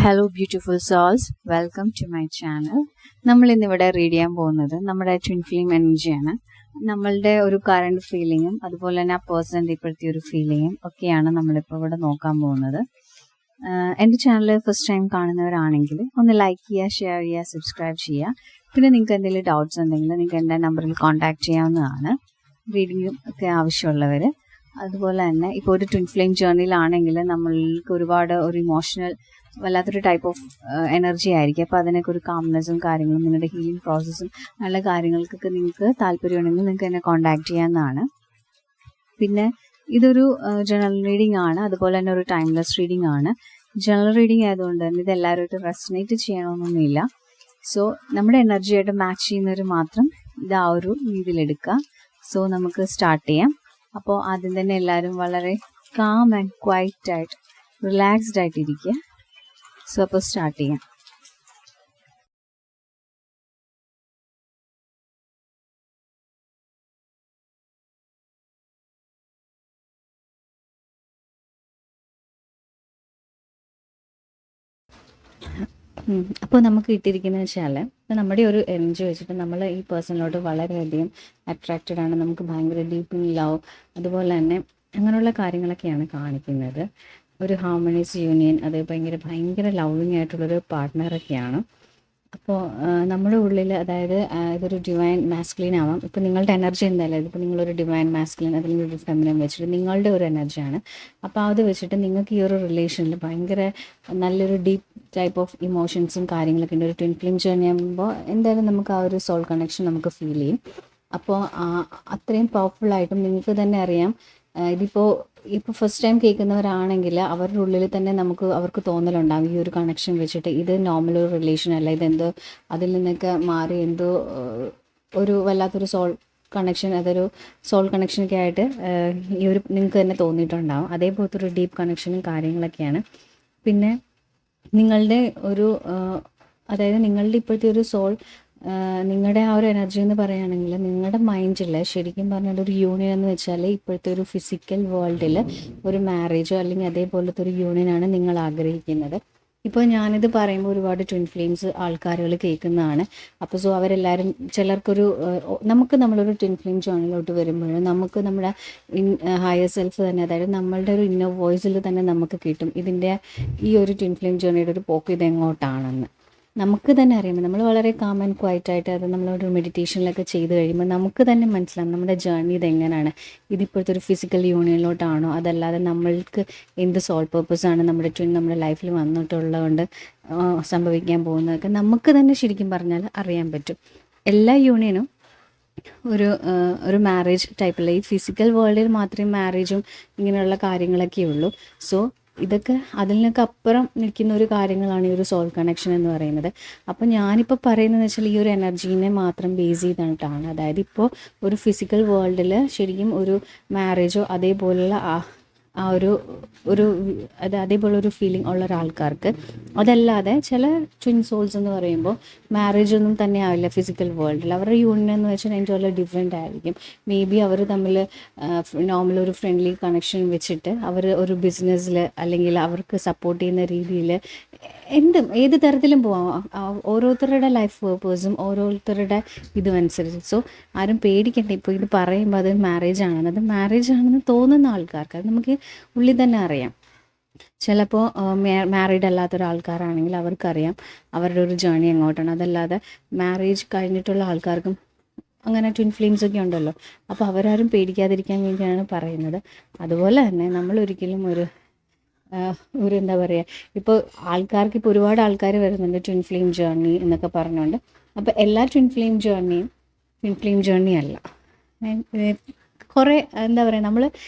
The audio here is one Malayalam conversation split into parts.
Hello beautiful souls, welcome to my channel. നമ്മൾ ഇന്നിവിടെ റീഡ് ചെയ്യാൻ പോകുന്നത് നമ്മുടെ ട്വിൻ ഫ്ലെയിം എനർജിയാണ്. നമ്മളുടെ ഒരു കറണ്ട് ഫീലിങ്ങും അതുപോലെ തന്നെ ആ പേഴ്സൻ്റെ ഇപ്പോഴത്തെ ഒരു ഫീലിങ്ങും ഒക്കെയാണ് നമ്മളിപ്പോൾ ഇവിടെ നോക്കാൻ പോകുന്നത്. എൻ്റെ ചാനൽ ഫസ്റ്റ് ടൈം കാണുന്നവരാണെങ്കിൽ ഒന്ന് ലൈക്ക് ചെയ്യുക, ഷെയർ ചെയ്യുക, സബ്സ്ക്രൈബ് ചെയ്യുക. പിന്നെ നിങ്ങൾക്ക് എന്തെങ്കിലും ഡൗട്ട്സ് ഉണ്ടെങ്കിൽ നിങ്ങൾക്ക് എൻ്റെ നമ്പറിൽ കോൺടാക്ട് ചെയ്യാവുന്നതാണ്. റീഡിങ്ങും ഒക്കെ ആവശ്യമുള്ളവർ. അതുപോലെ തന്നെ ഇപ്പോൾ ഒരു ട്വിൻ ഫ്ലെയിം ജേർണിയിലാണെങ്കിൽ നമ്മൾക്ക് ഒരുപാട് ഒരു ഇമോഷണൽ വല്ലാത്തൊരു ടൈപ്പ് ഓഫ് എനർജി ആയിരിക്കും. അപ്പോൾ അതിനൊക്കെ ഒരു കാംനെസ്സും കാര്യങ്ങളും നിങ്ങളുടെ ഹീലിംഗ് പ്രോസസ്സും നല്ല കാര്യങ്ങൾക്കൊക്കെ നിങ്ങൾക്ക് താല്പര്യമുണ്ടെങ്കിൽ നിങ്ങൾക്ക് എന്നെ കോൺടാക്ട് ചെയ്യാവുന്നതാണ്. പിന്നെ ഇതൊരു ജനറൽ റീഡിംഗ് ആണ്, അതുപോലെ തന്നെ ഒരു ടൈംലെസ് റീഡിംഗ് ആണ്. ജനറൽ റീഡിംഗ് ആയതുകൊണ്ട് തന്നെ ഇത് എല്ലാവരുമായിട്ട് റെസനേറ്റ് ചെയ്യണമെന്നൊന്നുമില്ല. സോ നമ്മുടെ എനർജിയായിട്ട് മാച്ച് ചെയ്യുന്നവർ മാത്രം ഇത് ആ ഒരു രീതിയിലെടുക്കുക. സോ നമുക്ക് സ്റ്റാർട്ട് ചെയ്യാം. അപ്പോൾ ആദ്യം തന്നെ എല്ലാവരും വളരെ കാം ആൻഡ് ക്വൈറ്റ് ആയിട്ട് റിലാക്സ്ഡ് ആയിട്ടിരിക്കുക. സോ അപ്പോൾ സ്റ്റാർട്ട് ചെയ്യാം. അപ്പോൾ നമുക്ക് കിട്ടിയിരിക്കുന്നത് വെച്ചാൽ നമ്മുടെ ഒരു എനർജി വെച്ചിട്ട് നമ്മൾ ഈ പേഴ്സണിലോട്ട് വളരെയധികം അട്രാക്റ്റഡ് ആണ്. നമുക്ക് ഭയങ്കര ഡീപ്പ് ലവ്, അതുപോലെ തന്നെ അങ്ങനെയുള്ള കാര്യങ്ങളൊക്കെയാണ് കാണിക്കുന്നത്. ഒരു ഹാർമണിയസ് യൂണിയൻ, അത് ഭയങ്കര ലവിങ് ആയിട്ടുള്ളൊരു പാർട്ട്ണറൊക്കെയാണ്. അപ്പോൾ നമ്മുടെ ഉള്ളിൽ, അതായത് ഇതൊരു ഡിവൈൻ മാസ്കുലിൻ ആവാം. ഇപ്പോൾ നിങ്ങളുടെ എനർജി എന്തായാലും ഇതിപ്പോൾ നിങ്ങളൊരു ഡിവൈൻ മാസ്കുലിൻ അല്ലെങ്കിൽ ഒരു ഫെമിനിൻ വെച്ചിട്ട് നിങ്ങളുടെ ഒരു എനർജിയാണ്. അപ്പോൾ അത് വെച്ചിട്ട് നിങ്ങൾക്ക് ഈ ഒരു റിലേഷനിൽ ഭയങ്കര നല്ലൊരു ഡീപ്പ് ടൈപ്പ് ഓഫ് ഇമോഷൻസും കാര്യങ്ങളൊക്കെ ഉണ്ട്. ഒരു ട്വിൻ ഫ്ലെയിം ജേർണി ആകുമ്പോൾ എന്തായാലും നമുക്ക് ആ ഒരു സോൾ കണക്ഷൻ നമുക്ക് ഫീൽ ചെയ്യും. അപ്പോൾ അത്രയും പവർഫുള്ളായിട്ടും നിങ്ങൾക്ക് തന്നെ അറിയാം. ഇപ്പോൾ ഫസ്റ്റ് ടൈം കേൾക്കുന്നവരാണെങ്കിൽ അവരുടെ ഉള്ളിൽ തന്നെ അവർക്ക് തോന്നലുണ്ടാകും ഈ ഒരു കണക്ഷൻ വെച്ചിട്ട് ഇത് നോർമൽ ഒരു റിലേഷൻ അല്ല, ഇതെന്തോ അതിൽ നിന്നൊക്കെ മാറി എന്തോ ഒരു വല്ലാത്തൊരു സോൾ കണക്ഷൻ, അതൊരു സോൾ കണക്ഷനൊക്കെ ആയിട്ട് ഈ ഒരു നിങ്ങൾക്ക് തന്നെ തോന്നിയിട്ടുണ്ടാകും. അതേപോലത്തെ ഒരു ഡീപ്പ് കണക്ഷനും കാര്യങ്ങളൊക്കെയാണ്. പിന്നെ നിങ്ങളുടെ ഒരു അതായത് നിങ്ങളുടെ ഇപ്പോഴത്തെ ഒരു സോൾ, നിങ്ങളുടെ ആ ഒരു എനർജി എന്ന് പറയുകയാണെങ്കിൽ നിങ്ങളുടെ മൈൻഡിൽ ശരിക്കും പറഞ്ഞാൽ ഒരു യൂണിയൻ എന്ന് വെച്ചാൽ ഇപ്പോഴത്തെ ഒരു ഫിസിക്കൽ വേൾഡിൽ ഒരു മാരേജോ അല്ലെങ്കിൽ അതേപോലത്തെ ഒരു യൂണിയനാണ് നിങ്ങൾ ആഗ്രഹിക്കുന്നത്. ഇപ്പോൾ ഞാനിത് പറയുമ്പോൾ ഒരുപാട് ട്വിൻ ഫ്ലെയിംസ് ആൾക്കാരുകൾ കേൾക്കുന്നതാണ്. അപ്പോൾ സോ അവരെല്ലാവരും ചിലർക്കൊരു നമ്മളൊരു ട്വിൻ ഫ്ലെയിം ജേർണിയിലോട്ട് വരുമ്പോൾ നമുക്ക് നമ്മുടെ ഹയർ സെൽഫ് തന്നെ, അതായത് നമ്മളുടെ ഒരു ഇന്നർ വോയിസിൽ തന്നെ നമുക്ക് കിട്ടും ഇതിൻ്റെ ഈ ഒരു ട്വിൻ ഫ്ലെയിം ജേർണിയുടെ ഒരു പോക്ക് ഇതെങ്ങോട്ടാണെന്ന് നമുക്ക് തന്നെ അറിയുമ്പോൾ നമ്മൾ വളരെ കാം ആൻഡ് ക്വൈറ്റ് ആയിട്ട് അത് നമ്മളൊരു മെഡിറ്റേഷനിലൊക്കെ ചെയ്ത് കഴിയുമ്പോൾ നമുക്ക് തന്നെ മനസ്സിലാവും നമ്മുടെ ജേർണി ഇതെങ്ങനെയാണ്. ഇതിപ്പോഴത്തെ ഒരു ഫിസിക്കൽ യൂണിയനിലോട്ടാണോ, അതല്ലാതെ നമ്മൾക്ക് എന്ത് സോൾ പേർപ്പസാണ് നമ്മുടെ ട്വിൻ നമ്മുടെ ലൈഫിൽ വന്നിട്ടുള്ളതുകൊണ്ട് സംഭവിക്കാൻ പോകുന്നതൊക്കെ നമുക്ക് തന്നെ ശരിക്കും പറഞ്ഞാൽ അറിയാൻ പറ്റും. എല്ലാ യൂണിയനും ഒരു മാരേജ് ടൈപ്പുള്ള ഈ ഫിസിക്കൽ വേൾഡിൽ മാത്രമേ മാരേജും ഇങ്ങനെയുള്ള കാര്യങ്ങളൊക്കെ ഉള്ളൂ. സോ ഇതൊക്കെ അതിൽ നിന്നൊക്കെ അപ്പുറം നിൽക്കുന്ന ഒരു കാര്യങ്ങളാണ് ഈ ഒരു സോൾ കണക്ഷൻ എന്ന് പറയുന്നത്. അപ്പോൾ ഞാനിപ്പോൾ പറയുന്നതെന്ന് വെച്ചാൽ ഈ ഒരു എനർജീനെ മാത്രം ബേസ് ചെയ്തിട്ടാണ്. അതായത് ഇപ്പോൾ ഒരു ഫിസിക്കൽ വേൾഡിൽ ശരിക്കും ഒരു മാരേജോ അതേപോലുള്ള അതേപോലൊരു ഫീലിംഗ് ഉള്ള ഒരാൾക്കാർക്ക്, അതല്ലാതെ ചില ട്വിൻ സോൾസ് എന്ന് പറയുമ്പോൾ മാരേജ് ഒന്നും തന്നെ ആവില്ല ഫിസിക്കൽ വേൾഡിൽ. അവരുടെ യൂണിയൻ എന്ന് വെച്ചാൽ അതിൻ്റെ വളരെ ഡിഫറെൻ്റ് ആയിരിക്കും. മേ ബി അവർ തമ്മിൽ നോർമൽ ഒരു ഫ്രണ്ട്ലി കണക്ഷൻ വെച്ചിട്ട് അവർ ഒരു ബിസിനസ്സിൽ അല്ലെങ്കിൽ അവർക്ക് സപ്പോർട്ട് ചെയ്യുന്ന രീതിയിൽ ഏത് തരത്തിലും പോവാം. ഓരോരുത്തരുടെ ലൈഫ് പേർപ്പസും ഓരോരുത്തരുടെ ഇതുമനുസരിച്ച്. സോ ആരും പേടിക്കണ്ട. ഇപ്പോൾ ഇത് പറയുമ്പോൾ അത് മാരേജ് ആണെന്ന് തോന്നുന്ന ആൾക്കാർക്ക് അത് നമുക്ക് ഉള്ളിൽ തന്നെ അറിയാം. ചിലപ്പോൾ മാരീഡ് അല്ലാത്ത ഒരാൾക്കാരാണെങ്കിൽ അവർക്കറിയാം അവരുടെ ഒരു ജേർണി എങ്ങോട്ടാണ്. അതല്ലാതെ മാരേജ് കഴിഞ്ഞിട്ടുള്ള ആൾക്കാർക്കും അങ്ങനെ ട്വിൻ ഫ്ലെയിംസ് ഒക്കെ ഉണ്ടല്ലോ. അപ്പോൾ അവരാരും പേടിക്കാതിരിക്കാൻ വേണ്ടിയാണ് പറയുന്നത്. അതുപോലെ തന്നെ നമ്മളൊരിക്കലും ഒരു എന്താ പറയുക, ഇപ്പോൾ ആൾക്കാർക്ക് ഇപ്പോൾ ഒരുപാട് ആൾക്കാർ വരുന്നുണ്ട് ട്വിൻ ഫ്ലെയിം ജേർണി എന്നൊക്കെ പറഞ്ഞുകൊണ്ട്. അപ്പോൾ എല്ലാ ട്വിൻ ഫ്ലെയിം ജേർണി അല്ല. കുറേ എന്താ പറയുക, നമ്മൾ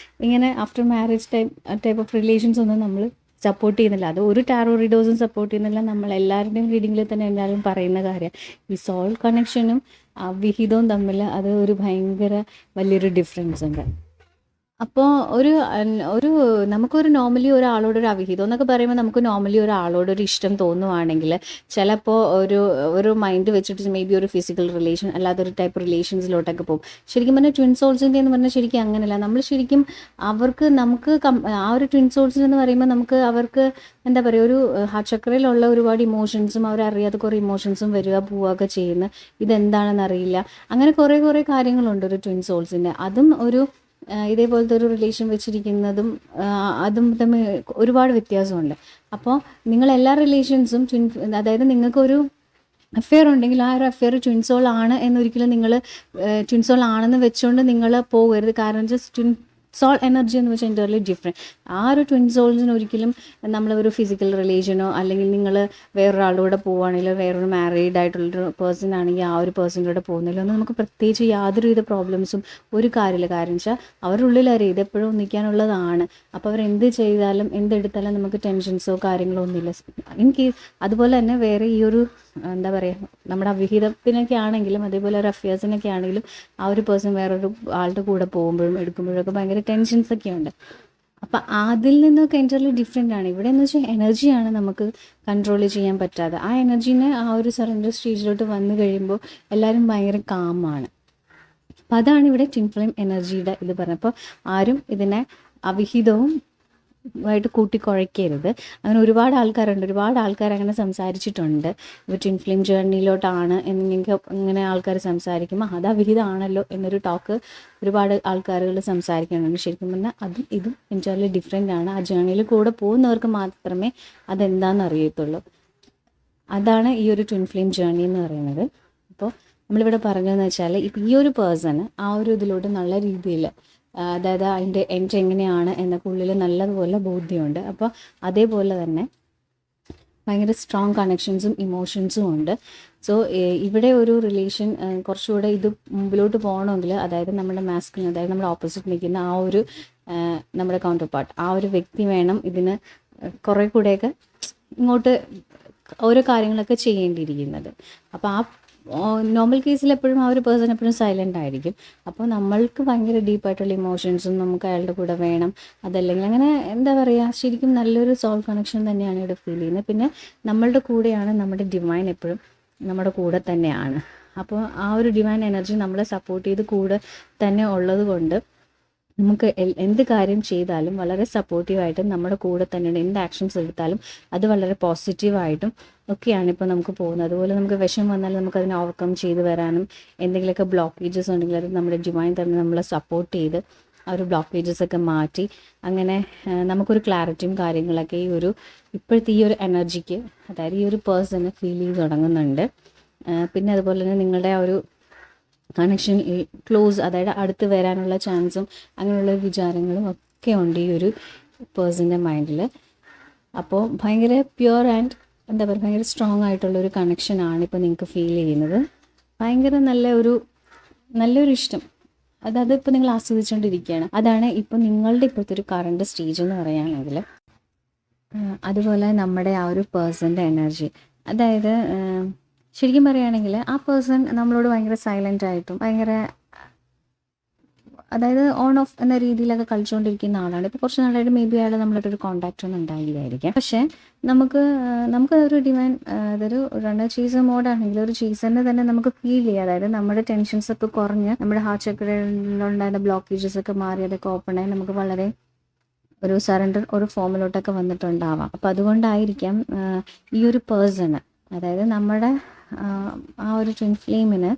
ഇങ്ങനെ after marriage type of relations ഒന്നും നമ്മൾ സപ്പോർട്ട് ചെയ്യുന്നില്ല. അത് ഒരു ടാറോ റീഡേഴ്സും സപ്പോർട്ട് ചെയ്യുന്നില്ല. നമ്മൾ എല്ലാവരുടെയും റീഡിങ്ങിൽ തന്നെ എല്ലാവരും പറയുന്ന കാര്യം ഈ സോൾ കണക്ഷനും വിഹിതവും തമ്മിൽ അത് ഒരു ഭയങ്കര വലിയൊരു ഡിഫറൻസ് ഉണ്ട്. അപ്പോൾ ഒരു നമുക്കൊരു നോർമലി ഒരാളോടൊരു അവിഹിതം എന്നൊക്കെ പറയുമ്പോൾ നമുക്ക് നോർമലി ഒരാളോടൊരു ഇഷ്ടം തോന്നുവാണെങ്കിൽ ചിലപ്പോൾ ഒരു മൈൻഡ് വെച്ചിട്ട് മേ ബി ഒരു ഫിസിക്കൽ റിലേഷൻ അല്ലാതൊരു ടൈപ്പ് റിലേഷൻസിലോട്ടൊക്കെ പോകും. ശരിക്കും പറഞ്ഞാൽ ട്വിൻ സോൾസിൻ്റെ എന്ന് പറഞ്ഞാൽ ശരിക്കും അങ്ങനെയല്ല. നമ്മൾ ശരിക്കും നമുക്ക് ആ ഒരു ട്വിൻ സോൾസിൽ എന്ന് പറയുമ്പോൾ നമുക്ക് അവർക്ക് എന്താ പറയുക, ഒരു ഹാർട്ട് ചക്രയിലുള്ള ഒരുപാട് ഇമോഷൻസും അവരറിയാത്ത കുറേ ഇമോഷൻസും വരിക പോവുകയൊക്കെ ചെയ്യുന്ന, ഇതെന്താണെന്ന് അറിയില്ല, അങ്ങനെ കുറേ കാര്യങ്ങളുണ്ട് ഒരു ട്വിൻ സോൾസിൻ്റെ. അതും ഒരു ഇതേപോലത്തെ ഒരു റിലേഷൻ വെച്ചിരിക്കുന്നതും അതും തമ്മിൽ ഒരുപാട് വ്യത്യാസമുണ്ട്. അപ്പോൾ നിങ്ങൾ എല്ലാ റിലേഷൻസും അതായത് നിങ്ങൾക്കൊരു അഫെയർ ഉണ്ടെങ്കിൽ ആ ഒരു അഫെയർ ട്വിൻസോൾ ആണ് എന്നൊരിക്കലും നിങ്ങൾ ട്വിൻസോൾ ആണെന്ന് വെച്ചുകൊണ്ട് നിങ്ങൾ പോകരുത്. കാരണം ട്വിൻ സോൾ എനർജി എന്ന് വെച്ചാൽ എൻ്റർലി ഡിഫറെൻറ്റ്. ആ ഒരു ട്വിൻ സോൾസിന് ഒരിക്കലും നമ്മളൊരു ഫിസിക്കൽ റിലേഷനോ അല്ലെങ്കിൽ നിങ്ങൾ വേറൊരാളുടെ കൂടെ പോവുകയാണെങ്കിലോ വേറൊരു മാരീഡ് ആയിട്ടുള്ളൊരു പേഴ്സൺ ആണെങ്കിൽ ആ ഒരു പേഴ്സണിൻ്റെ കൂടെ പോകുന്നില്ല ഒന്നും നമുക്ക് പ്രത്യേകിച്ച് യാതൊരുവിധ പ്രോബ്ലംസും ഒരു കാര്യമില്ല. കാരണം വെച്ചാൽ അവരുടെ ഉള്ളിലറിയാം ഇതെപ്പോഴും ഒന്നിക്കാനുള്ളതാണ്. അപ്പോൾ അവരെന്ത് ചെയ്താലും എന്തെടുത്താലും നമുക്ക് ടെൻഷൻസോ കാര്യങ്ങളോ ഒന്നുമില്ല. എനിക്ക് അതുപോലെ തന്നെ വേറെ ഈ ഒരു എന്താ പറയുക, നമ്മുടെ അവിഹിതത്തിനൊക്കെ ആണെങ്കിലും അതേപോലെ ഒരു അഫെയർസിനൊക്കെ ആണെങ്കിലും ആ ഒരു പേഴ്സൺ വേറൊരു ആളുടെ കൂടെ പോകുമ്പോഴും എടുക്കുമ്പോഴൊക്കെ ഭയങ്കര ടെൻഷൻസ് ഒക്കെ ഉണ്ട്. അപ്പം അതിൽ നിന്നൊക്കെ എൻ്റർലി ഡിഫറെൻ്റ് ആണ്. ഇവിടെ എന്ന് വെച്ചാൽ എനർജിയാണ് നമുക്ക് കൺട്രോൾ ചെയ്യാൻ പറ്റാതെ. ആ എനർജീനെ ആ ഒരു സറണ്ടർ സ്റ്റേജിലോട്ട് വന്നു കഴിയുമ്പോൾ എല്ലാവരും ഭയങ്കര കാമാണ്. അപ്പം അതാണ് ഇവിടെ ട്വിൻ ഫ്ലെയിം എനർജിയുടെ ഇത് പറഞ്ഞത്. അപ്പോൾ ആരും ഇതിനെ അവിഹിതവും ആയിട്ട് കൂട്ടിക്കുഴയ്ക്കരുത്. അങ്ങനെ ഒരുപാട് ആൾക്കാർ അങ്ങനെ സംസാരിച്ചിട്ടുണ്ട്. ഇപ്പോൾ ട്വിൻ ഫ്ലെയിം ജേർണിയിലോട്ടാണ് എന്നിങ്ങനെ ഇങ്ങനെ ആൾക്കാർ സംസാരിക്കുമ്പോൾ അത് അവിഹിതമാണല്ലോ എന്നൊരു ടോക്ക് ഒരുപാട് ആൾക്കാരുകൾ സംസാരിക്കുന്നുണ്ട്. ശരിക്കും പറഞ്ഞാൽ അതും ഇതും എൻറ്റയർലി ഡിഫറെൻ്റ് ആണ്. ആ ജേർണിയിൽ കൂടെ പോകുന്നവർക്ക് മാത്രമേ അതെന്താണെന്ന് അറിയത്തുള്ളൂ. അതാണ് ഈ ഒരു ട്വിൻ ഫ്ലെയിം ജേർണി എന്ന് പറയുന്നത്. അപ്പോൾ നമ്മളിവിടെ പറഞ്ഞതെന്ന് വെച്ചാൽ ഇപ്പോൾ ഈ ഒരു പേഴ്സണ് ആ ഒരു ഇതിലോട്ട് നല്ല രീതിയിൽ, അതായത് അതിൻ്റെ എൻഡ് എങ്ങനെയാണ് എന്നൊക്കെ ഉള്ളിൽ നല്ലതുപോലെ ബോധ്യമുണ്ട്. അപ്പോൾ അതേപോലെ തന്നെ ഭയങ്കര സ്ട്രോങ് കണക്ഷൻസും ഇമോഷൻസും ഉണ്ട്. സോ ഇവിടെ ഒരു റിലേഷൻ കുറച്ചുകൂടെ ഇത് മുമ്പിലോട്ട് പോകണമെങ്കിൽ, അതായത് നമ്മുടെ മാസ്കുലിൻ, അതായത് നമ്മുടെ ഓപ്പോസിറ്റ് നിൽക്കുന്ന ആ ഒരു നമ്മുടെ കൗണ്ടർ പാർട്ട്, ആ ഒരു വ്യക്തി വേണം ഇതിന് കുറേ കൂടെയൊക്കെ ഇങ്ങോട്ട് ഓരോ കാര്യങ്ങളൊക്കെ ചെയ്യേണ്ടിയിരിക്കുന്നത്. അപ്പോൾ ആ നോർമൽ കേസിൽ എപ്പോഴും ആ ഒരു പേഴ്സൺ എപ്പോഴും സൈലൻ്റ് ആയിരിക്കും. അപ്പോൾ നമ്മൾക്ക് ഭയങ്കര ഡീപ്പായിട്ടുള്ള ഇമോഷൻസും നമുക്ക് അയാളുടെ കൂടെ വേണം. അതല്ലെങ്കിൽ അങ്ങനെ എന്താ പറയുക, ശരിക്കും നല്ലൊരു സോൾ കണക്ഷൻ തന്നെയാണ് ഇവിടെ ഫീൽ ചെയ്യുന്നത്. പിന്നെ നമ്മളുടെ കൂടെയാണ് നമ്മുടെ ഡിവൈൻ, എപ്പോഴും നമ്മുടെ കൂടെ തന്നെയാണ്. അപ്പോൾ ആ ഒരു ഡിവൈൻ എനർജി നമ്മളെ സപ്പോർട്ട് ചെയ്ത് കൂടെ തന്നെ ഉള്ളത് കൊണ്ട് നമുക്ക് എന്ത് കാര്യം ചെയ്താലും വളരെ സപ്പോർട്ടീവായിട്ടും നമ്മുടെ കൂടെ തന്നെയാണ്. എന്ത് ആക്ഷൻസ് എടുത്താലും അത് വളരെ പോസിറ്റീവായിട്ടും ഒക്കെയാണ് ഇപ്പോൾ നമുക്ക് പോകുന്നത്. അതുപോലെ നമുക്ക് വിഷം വന്നാൽ നമുക്കതിനെ ഓവർകം ചെയ്ത് വരാനും, എന്തെങ്കിലുമൊക്കെ ബ്ലോക്കേജസ് ഉണ്ടെങ്കിൽ അത് നമ്മുടെ ഡിവൈൻ തന്നെ നമ്മളെ സപ്പോർട്ട് ചെയ്ത് ആ ഒരു ബ്ലോക്കേജസൊക്കെ മാറ്റി അങ്ങനെ നമുക്കൊരു ക്ലാരിറ്റിയും കാര്യങ്ങളൊക്കെ ഇപ്പോഴത്തെ ഈ ഒരു എനർജിക്ക്, അതായത് ഈ ഒരു പേഴ്സണ് ഫീൽ ചെയ്ത് തുടങ്ങുന്നുണ്ട്. പിന്നെ അതുപോലെ തന്നെ നിങ്ങളുടെ ആ ഒരു കണക്ഷൻ ക്ലോസ്, അതായത് അടുത്ത് വരാനുള്ള ചാൻസും അങ്ങനെയുള്ള വിചാരങ്ങളും ഒക്കെ ഉണ്ട് ഈ ഒരു പേഴ്സൻ്റെ മൈൻഡിൽ. അപ്പോൾ ഭയങ്കര പ്യുവർ ആൻഡ് എന്താ പറയുക, ഭയങ്കര സ്ട്രോങ് ആയിട്ടുള്ളൊരു കണക്ഷനാണ് ഇപ്പോൾ നിങ്ങൾക്ക് ഫീൽ ചെയ്യുന്നത്. ഭയങ്കര നല്ലൊരു ഇഷ്ടം, അതിപ്പോൾ നിങ്ങൾ ആസ്വദിച്ചുകൊണ്ടിരിക്കുകയാണ്. അതാണ് ഇപ്പോൾ നിങ്ങളുടെ ഇപ്പോഴത്തെ ഒരു കറണ്ട് സ്റ്റേജ് എന്ന് പറയുകയാണെങ്കിൽ. അതുപോലെ നമ്മുടെ ആ ഒരു പേഴ്സൻ്റെ എനർജി, അതായത് ശരിക്കും പറയുകയാണെങ്കിൽ ആ പേഴ്സൺ നമ്മളോട് ഭയങ്കര സൈലൻ്റ് ആയിട്ടും ഭയങ്കര, അതായത് ഓൺ ഓഫ് എന്ന രീതിയിലൊക്കെ കളിച്ചുകൊണ്ടിരിക്കുന്ന ആളാണ്. ഇപ്പോൾ കുറച്ച് നാളായിട്ട് മേ ബി അയാൾ നമ്മളായിട്ടൊരു കോൺടാക്റ്റ് ഒന്നും ഉണ്ടായില്ലായിരിക്കാം. പക്ഷേ നമുക്കതൊരു ഡിവൈൻ, അതൊരു റണ്ണർ ചീസർ മോഡാണെങ്കിൽ ഒരു ചീസറിനെ തന്നെ നമുക്ക് ഫീൽ ചെയ്യാം. അതായത് നമ്മുടെ ടെൻഷൻസ് ഒക്കെ കുറഞ്ഞ് നമ്മുടെ ഹാർട്ട് ചക്രയിലുണ്ടായിരുന്ന ബ്ലോക്കേജസ് ഒക്കെ മാറി അതൊക്കെ ഓപ്പണായി നമുക്ക് വളരെ ഒരു സറണ്ടർ ഒരു ഫോമിലോട്ടൊക്കെ വന്നിട്ടുണ്ടാവാം. അപ്പോൾ അതുകൊണ്ടായിരിക്കാം ഈ ഒരു പേഴ്സണ്, അതായത് നമ്മുടെ ആ ഒരു ട്വിൻ ഫ്ലെയിമിന്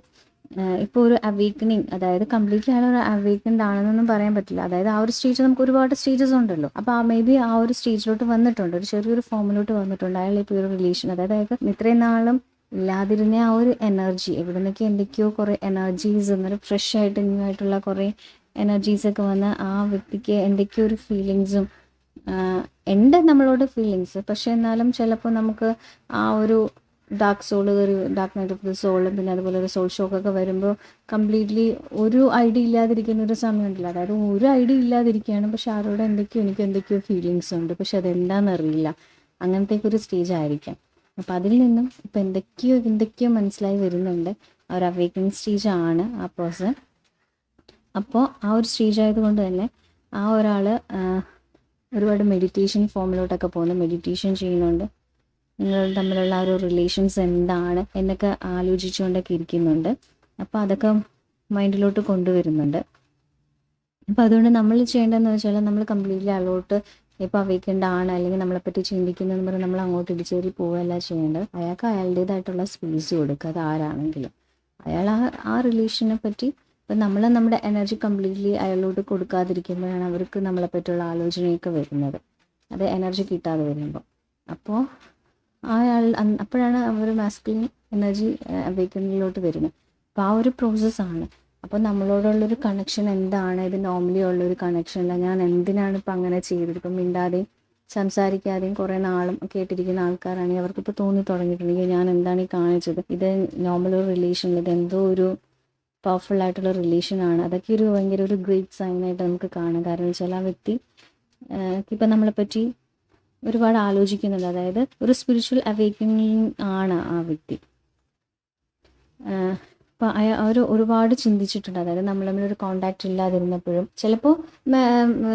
ഇപ്പോൾ ഒരു അവീക്കനിങ്, അതായത് കംപ്ലീറ്റ്ലി അയാൾ ഒരു അവീക്കൻഡ് ആണെന്നൊന്നും പറയാൻ പറ്റില്ല. അതായത് ആ ഒരു സ്റ്റേജ് നമുക്ക് ഒരുപാട് സ്റ്റേജസ് ഉണ്ടല്ലോ. അപ്പോൾ മേ ബി ആ ഒരു സ്റ്റേജിലോട്ട് വന്നിട്ടുണ്ട്, ഒരു ചെറിയൊരു ഫോമിലോട്ട് വന്നിട്ടുണ്ട് അയാൾ ഇപ്പോൾ ഒരു റിലേഷൻ. അതായത് അയാൾക്ക് ഇത്രയും നാളും ഇല്ലാതിരുന്ന ആ ഒരു എനർജി, എവിടെ നിന്നൊക്കെ എന്തൊക്കെയോ കുറേ എനർജീസ്, എന്നൊരു ഫ്രഷ് ആയിട്ട് ന്യൂ ആയിട്ടുള്ള കുറേ എനർജീസൊക്കെ വന്ന് ആ വ്യക്തിക്ക് എന്തൊക്കെയോ ഒരു ഫീലിങ്സും ഉണ്ട് നമ്മളോട് ഫീലിങ്സ്. പക്ഷേ എന്നാലും ചിലപ്പോൾ നമുക്ക് ആ ഒരു ഡാർക്ക് നൈറ്റ് ഓഫ് ദി സോളും പിന്നെ അതുപോലെ ഒരു സോൾ ഷോക്കൊക്കെ വരുമ്പോൾ കംപ്ലീറ്റ്ലി ഒരു ഐഡിയ ഇല്ലാതിരിക്കുന്ന ഒരു സമയമുണ്ടല്ലോ. അതായത് ഒരു ഐഡിയ ഇല്ലാതിരിക്കുകയാണ്, പക്ഷെ ആരോട് എനിക്ക് എന്തൊക്കെയോ ഫീലിങ്സ് ഉണ്ട്, പക്ഷെ അതെന്താണെന്നറിയില്ല. അങ്ങനത്തേക്ക് ഒരു സ്റ്റേജ് ആയിരിക്കാം. അപ്പോൾ അതിൽ നിന്നും ഇപ്പം എന്തൊക്കെയോ മനസ്സിലായി വരുന്നുണ്ട്. ആ ഒരു അവേക്കനിങ് സ്റ്റേജ് ആണ് ആ പേഴ്സൺ. അപ്പോൾ ആ ഒരു സ്റ്റേജ് ആയതുകൊണ്ട് തന്നെ ആ ഒരാൾ ഒരുപാട് മെഡിറ്റേഷൻ ഫോമിലോട്ടൊക്കെ പോകുന്നു, മെഡിറ്റേഷൻ ചെയ്യുന്നുണ്ട്, നിങ്ങൾ തമ്മിലുള്ള ആ ഒരു റിലേഷൻസ് എന്താണ് എന്നൊക്കെ ആലോചിച്ചുകൊണ്ടൊക്കെ ഇരിക്കുന്നുണ്ട്. അപ്പോൾ അതൊക്കെ മൈൻഡിലോട്ട് കൊണ്ടുവരുന്നുണ്ട്. അപ്പോൾ അതുകൊണ്ട് നമ്മൾ ചെയ്യേണ്ടതെന്ന് വെച്ചാൽ നമ്മൾ കംപ്ലീറ്റ്ലി അലോട്ട് ഇപ്പോൾ അവയ്ക്കേണ്ട ആണ് അല്ലെങ്കിൽ നമ്മളെപ്പറ്റി ചിന്തിക്കുന്നതെന്ന് പറഞ്ഞാൽ നമ്മൾ അങ്ങോട്ട് ഇടിച്ചേറി പോവുകയല്ല ചെയ്യേണ്ടത്. അയാൾക്ക് അയാളുടേതായിട്ടുള്ള സ്പേസ് കൊടുക്കുക. അത് ആരാണെങ്കിലും അയാൾ ആ റിലേഷനെ പറ്റി ഇപ്പം നമ്മൾ നമ്മുടെ എനർജി കംപ്ലീറ്റ്ലി അയാളോട്ട് കൊടുക്കാതിരിക്കുമ്പോഴാണ് അവർക്ക് നമ്മളെപ്പറ്റിയുള്ള ആലോചനയൊക്കെ വരുന്നത്, അത് എനർജി കിട്ടാതെ വരുമ്പോൾ. അപ്പോൾ അപ്പോഴാണ് അവർ മാസ്കുലിൻ എനർജി അവേക്കനിങ്ങിലോട്ട് വരുന്നത്. അപ്പോൾ ആ ഒരു പ്രോസസ്സാണ്. അപ്പോൾ നമ്മളോടുള്ളൊരു കണക്ഷൻ എന്താണ്, ഇത് നോർമലി ഉള്ളൊരു കണക്ഷൻ അല്ല. ഞാൻ എന്തിനാണ് ഇപ്പം അങ്ങനെ ചെയ്തത്, ഇപ്പം മിണ്ടാതെയും സംസാരിക്കാതെയും കുറേ നാളും കേട്ടിരിക്കുന്ന ആൾക്കാരാണെങ്കിൽ അവർക്കിപ്പോൾ തോന്നി തുടങ്ങിയിട്ടുണ്ടെങ്കിൽ ഞാൻ എന്താണ് ഈ കാണിച്ചത്, ഇത് നോർമൽ ഒരു റിലേഷൻ, ഇത് എന്തോ ഒരു പവർഫുൾ ആയിട്ടുള്ള റിലേഷനാണ്. അതൊക്കെ ഒരു ഭയങ്കര ഒരു ഗ്രേറ്റ് സൈനായിട്ട് നമുക്ക് കാണാം. കാരണം വെച്ചാൽ ആ വ്യക്തി ഇപ്പം നമ്മളെപ്പറ്റി ഒരുപാട് ആലോചിക്കുന്നുണ്ട്. അതായത് ഒരു സ്പിരിച്വൽ അവേക്കനിങ് ആണ് ആ വ്യക്തി. അപ്പോൾ അവർ ഒരുപാട് ചിന്തിച്ചിട്ടുണ്ട്. അതായത് നമ്മൾ തമ്മിലൊരു കോണ്ടാക്റ്റ് ഇല്ലാതിരുന്നപ്പോഴും ചിലപ്പോൾ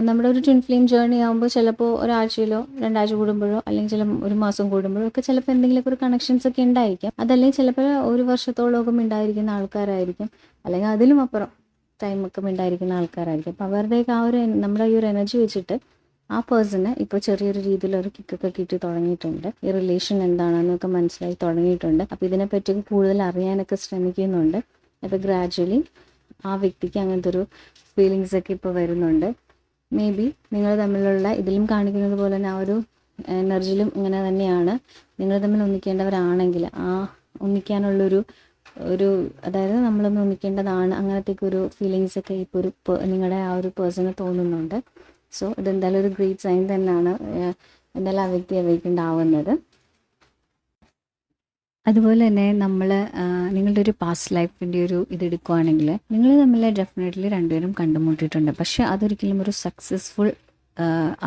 നമ്മുടെ ഒരു ട്വിൻ ഫ്ലെയിം ജേർണി ആകുമ്പോൾ ചിലപ്പോൾ ഒരാഴ്ചയിലോ 2 ആഴ്ച കൂടുമ്പോഴോ അല്ലെങ്കിൽ ചില 1 മാസം കൂടുമ്പോഴോ ഒക്കെ ചിലപ്പോൾ എന്തെങ്കിലുമൊക്കെ ഒരു കണക്ഷൻസ് ഒക്കെ ഉണ്ടായിരിക്കാം. അതല്ലെങ്കിൽ ചിലപ്പോൾ 1 വർഷത്തോളമൊക്കെ ഉണ്ടായിരിക്കുന്ന ആൾക്കാരായിരിക്കും, അല്ലെങ്കിൽ അതിലും അപ്പുറം ടൈമൊക്കെ ഉണ്ടായിരിക്കുന്ന ആൾക്കാരായിരിക്കും. അപ്പോൾ അവരുടെയൊക്കെ ആ ഒരു നമ്മുടെ ഈ ഒരു എനർജി വെച്ചിട്ട് ആ പേഴ്സണ് ഇപ്പോൾ ചെറിയൊരു രീതിയിൽ ഒരു കിക്കൊക്കെ കിട്ടി തുടങ്ങിയിട്ടുണ്ട്. ഈ റിലേഷൻ എന്താണെന്നൊക്കെ മനസ്സിലായി തുടങ്ങിയിട്ടുണ്ട്. അപ്പോൾ ഇതിനെപ്പറ്റി കൂടുതൽ അറിയാനൊക്കെ ശ്രമിക്കുന്നുണ്ട്. അപ്പോൾ ഗ്രാജ്വലി ആ വ്യക്തിക്ക് അങ്ങനത്തെ ഒരു ഫീലിങ്സ് ഒക്കെ ഇപ്പോൾ വരുന്നുണ്ട്. മേ ബി നിങ്ങൾ തമ്മിലുള്ള ഇതിലും കാണിക്കുന്നത് പോലെ തന്നെ ആ ഒരു എനർജിയിലും ഇങ്ങനെ തന്നെയാണ്. നിങ്ങൾ തമ്മിൽ ഒന്നിക്കേണ്ടവരാണെങ്കിൽ ആ ഒന്നിക്കാനുള്ളൊരു അതായത് നമ്മളൊന്ന് ഒന്നിക്കേണ്ടതാണ്, അങ്ങനത്തേക്കൊരു ഫീലിങ്സ് ഒക്കെ ഇപ്പോൾ നിങ്ങളുടെ ആ ഒരു പേഴ്സണ് തോന്നുന്നുണ്ട്. സോ ഇതെന്തായാലും ഒരു ഗ്രേറ്റ് സൈൻ തന്നെയാണ് എന്തായാലും ആ വ്യക്തി അവയ്ക്കുണ്ടാവുന്നത്. അതുപോലെ തന്നെ നമ്മൾ നിങ്ങളുടെ ഒരു പാസ്റ്റ് ലൈഫിൻ്റെ ഒരു ഇതെടുക്കുകയാണെങ്കിൽ നിങ്ങൾ തമ്മിൽ ഡെഫിനറ്റ്ലി രണ്ടുപേരും കണ്ടുമുട്ടിയിട്ടുണ്ട്. പക്ഷെ അതൊരിക്കലും ഒരു സക്സസ്ഫുൾ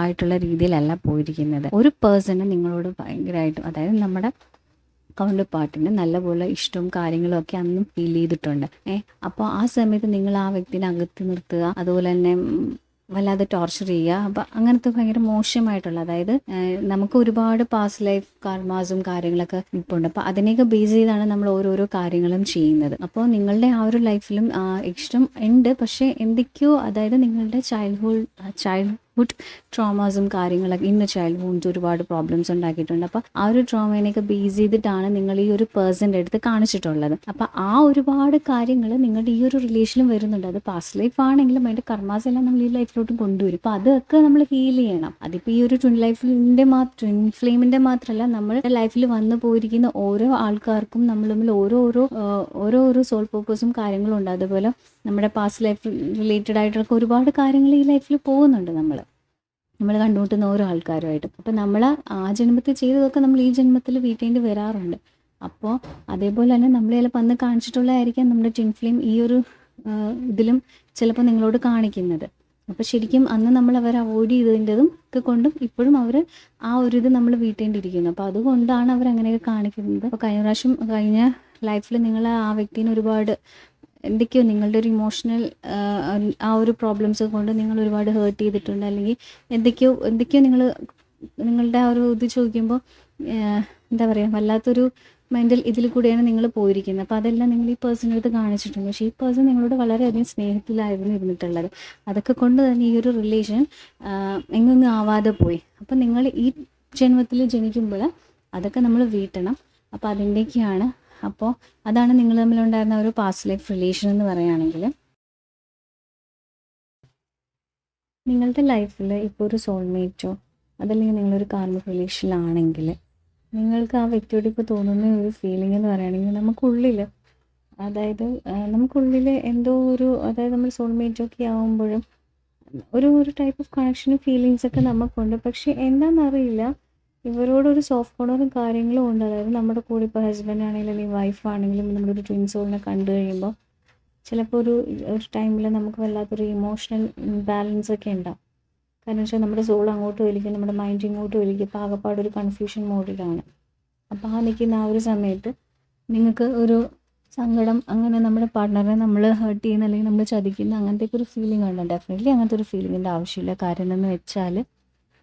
ആയിട്ടുള്ള രീതിയിലല്ല പോയിരിക്കുന്നത്. ഒരു പേഴ്സണ് നിങ്ങളോട് ഭയങ്കരമായിട്ടും, അതായത് നമ്മുടെ കൗണ്ടർ പാർട്ടിന് നല്ലപോലെ ഇഷ്ടവും കാര്യങ്ങളും ഒക്കെ അന്നും ഫീൽ ചെയ്തിട്ടുണ്ട്. അപ്പോൾ ആ സമയത്ത് നിങ്ങൾ ആ വ്യക്തിനെ അകറ്റി നിർത്തുക, അതുപോലെ തന്നെ വല്ലാതെ ടോർച്ചർ ചെയ്യുക. അപ്പം അങ്ങനത്തെ ഭയങ്കര മോശമായിട്ടുള്ള, അതായത് നമുക്ക് ഒരുപാട് പാസ്റ്റ് ലൈഫ് കർമാസും കാര്യങ്ങളൊക്കെ ഇപ്പോൾ ഉണ്ട്. അപ്പോൾ അതിനെയൊക്കെ ബേസ് ചെയ്താണ് നമ്മൾ ഓരോരോ കാര്യങ്ങളും ചെയ്യുന്നത്. അപ്പോൾ നിങ്ങളുടെ ആ ഒരു ലൈഫിലും ഇഷ്ടം ഉണ്ട്, പക്ഷേ എന്തൊക്കെയോ, അതായത് നിങ്ങളുടെ ചൈൽഡ്ഹുഡ് ട്രോമാസും കാര്യങ്ങളൊക്കെ ഇന്ന് ചൈൽഡ്ഹുഡ് ഒരുപാട് പ്രോബ്ലംസ് ഉണ്ടാക്കിയിട്ടുണ്ട്. അപ്പോൾ ആ ഒരു ട്രോമേനെയൊക്കെ ബേസ് ചെയ്തിട്ടാണ് നിങ്ങൾ ഈ ഒരു പേഴ്സൻ്റെ അടുത്ത് കാണിച്ചിട്ടുള്ളത്. അപ്പോൾ ആ ഒരുപാട് കാര്യങ്ങൾ നിങ്ങളുടെ ഈ ഒരു റിലേഷനിലും വരുന്നുണ്ട്. അത് പാസ്റ്റ് ലൈഫ് ആണെങ്കിലും അതിൻ്റെ കർമാസ് എല്ലാം നമ്മൾ ഈ ലൈഫിലോട്ട് കൊണ്ടുവരും. അപ്പോൾ അതൊക്കെ നമ്മൾ ഹീൽ ചെയ്യണം. അതിപ്പോൾ ഈ ഒരു ട്വിൻ ഫ്ലെയിമിൻ്റെ മാത്രമല്ല, നമ്മുടെ ലൈഫിൽ വന്നു പോയിരിക്കുന്ന ഓരോ ആൾക്കാർക്കും നമ്മൾ തമ്മിൽ ഓരോ സോൾ പർപ്പസും കാര്യങ്ങളും ഉണ്ട്. അതുപോലെ നമ്മുടെ പാസ്റ്റ് ലൈഫ് റിലേറ്റഡ് ആയിട്ടുള്ള ഒരുപാട് കാര്യങ്ങൾ ഈ ലൈഫിൽ പോകുന്നുണ്ട് നമ്മൾ കണ്ടുമുട്ടുന്ന ഓരോ ആൾക്കാരുമായിട്ട്. അപ്പോൾ നമ്മൾ ആ ജന്മത്തിൽ ചെയ്തതൊക്കെ നമ്മൾ ഈ ജന്മത്തിൽ വീട്ടേണ്ടി വരാറുണ്ട്. അപ്പോൾ അതേപോലെ തന്നെ നമ്മൾ ചിലപ്പോൾ അന്ന് കാണിച്ചിട്ടുള്ളതായിരിക്കാം നമ്മുടെ ട്വിൻ ഫ്ലെയിം ഈ ഒരു ഇതിലും ചിലപ്പോൾ നിങ്ങളോട് കാണിക്കുന്നത്. അപ്പോൾ ശരിക്കും അന്ന് നമ്മൾ അവരെ അവോയ്ഡ് ചെയ്തതിൻ്റെതും ഒക്കെ കൊണ്ടും ഇപ്പോഴും അവർ ആ ഒരു ഇത് നമ്മൾ വീട്ടേണ്ടിയിരിക്കുന്നു. അപ്പോൾ അതുകൊണ്ടാണ് അവരങ്ങനെയൊക്കെ കാണിക്കുന്നത്. അപ്പോൾ കഴിഞ്ഞ ലൈഫിൽ നിങ്ങൾ ആ വ്യക്തിനെ ഒരുപാട് എന്തൊക്കെയോ നിങ്ങളുടെ ഒരു ഇമോഷണൽ ആ ഒരു പ്രോബ്ലംസ് കൊണ്ട് നിങ്ങൾ ഒരുപാട് ഹേർട്ട് ചെയ്തിട്ടുണ്ട്, അല്ലെങ്കിൽ എന്തൊക്കെയോ നിങ്ങളുടെ ആ ഒരു ഇത് ചോദിക്കുമ്പോൾ എന്താ പറയുക, വല്ലാത്തൊരു മെൻ്റൽ ഇതിൽ കൂടെയാണ് നിങ്ങൾ പോയിരിക്കുന്നത്. അപ്പോൾ അതെല്ലാം നിങ്ങൾ ഈ പേഴ്സണിൻ്റെ അടുത്ത് കാണിച്ചിട്ടുണ്ട്. പക്ഷേ ഈ പേഴ്സൺ നിങ്ങളോട് വളരെയധികം സ്നേഹത്തിലായിരുന്നു ഇരുന്നിട്ടുള്ളത്. അതൊക്കെ കൊണ്ട് തന്നെ ഈ ഒരു റിലേഷൻ എങ്ങൊന്നും ആവാതെ പോയി. അപ്പോൾ നിങ്ങൾ ഈ ജന്മത്തിൽ ജനിക്കുമ്പോൾ അതൊക്കെ നമ്മൾ വീട്ടണം. അപ്പോൾ അതിൻ്റെയൊക്കെയാണ്. അപ്പോൾ അതാണ് നിങ്ങൾ തമ്മിലുണ്ടായിരുന്ന ഒരു പാസ്റ്റ് ലൈഫ് റിലേഷൻ എന്ന് പറയുകയാണെങ്കിൽ. നിങ്ങളുടെ ലൈഫിൽ ഇപ്പോൾ ഒരു സോൾമേറ്റോ അതല്ലെങ്കിൽ നിങ്ങളൊരു കാർമിക് റിലേഷനിലാണെങ്കിൽ നിങ്ങൾക്ക് ആ വ്യക്തിയോട് ഇപ്പോൾ തോന്നുന്ന ഒരു ഫീലിംഗ് എന്ന് പറയുകയാണെങ്കിൽ നമുക്കുള്ളിൽ എന്തോ അതായത് നമ്മൾ സോൾമേറ്റൊക്കെ ആകുമ്പോഴും ഒരു ടൈപ്പ് ഓഫ് കണക്ഷനും ഫീലിങ്സൊക്കെ നമുക്കുണ്ട്. പക്ഷേ എന്താണെന്നറിയില്ല, ഇവരോടൊരു സോഫ്റ്റ് കോർണറും കാര്യങ്ങളും ഉണ്ട്. അതായത് നമ്മുടെ കൂടെ ഇപ്പോൾ ഹസ്ബൻഡ് ആണെങ്കിലും അല്ലെങ്കിൽ വൈഫ് ആണെങ്കിലും നമ്മുടെ ഒരു ട്വിൻ സോളിനെ കണ്ടു കഴിയുമ്പോൾ ചിലപ്പോൾ ഒരു ടൈമിൽ നമുക്ക് വല്ലാത്തൊരു ഇമോഷണൽ ബാലൻസ് ഒക്കെ ഉണ്ടാവും. കാരണം വെച്ചാൽ നമ്മുടെ സോൾ അങ്ങോട്ട് വലിക്കും, നമ്മുടെ മൈൻഡ് ഇങ്ങോട്ട് വലിക്കും. ഇപ്പോൾ ആകെപ്പാടൊരു കൺഫ്യൂഷൻ മോഡിലാണ്. അപ്പോൾ ആ നിൽക്കുന്ന ആ ഒരു സമയത്ത് നിങ്ങൾക്ക് സങ്കടം, അങ്ങനെ നമ്മുടെ പാർട്ട്ണറെ നമ്മൾ ഹേർട്ട് ചെയ്യുന്ന അല്ലെങ്കിൽ നമ്മൾ ചതിക്കുന്ന അങ്ങനത്തെയൊക്കെ ഒരു ഫീലിംഗ് ഉണ്ട്. ഡെഫിനറ്റ്ലി അങ്ങനത്തെ ഒരു ഫീലിങ്ങിൻ്റെ ആവശ്യമില്ല. കാര്യം എന്തെന്ന് വെച്ചാൽ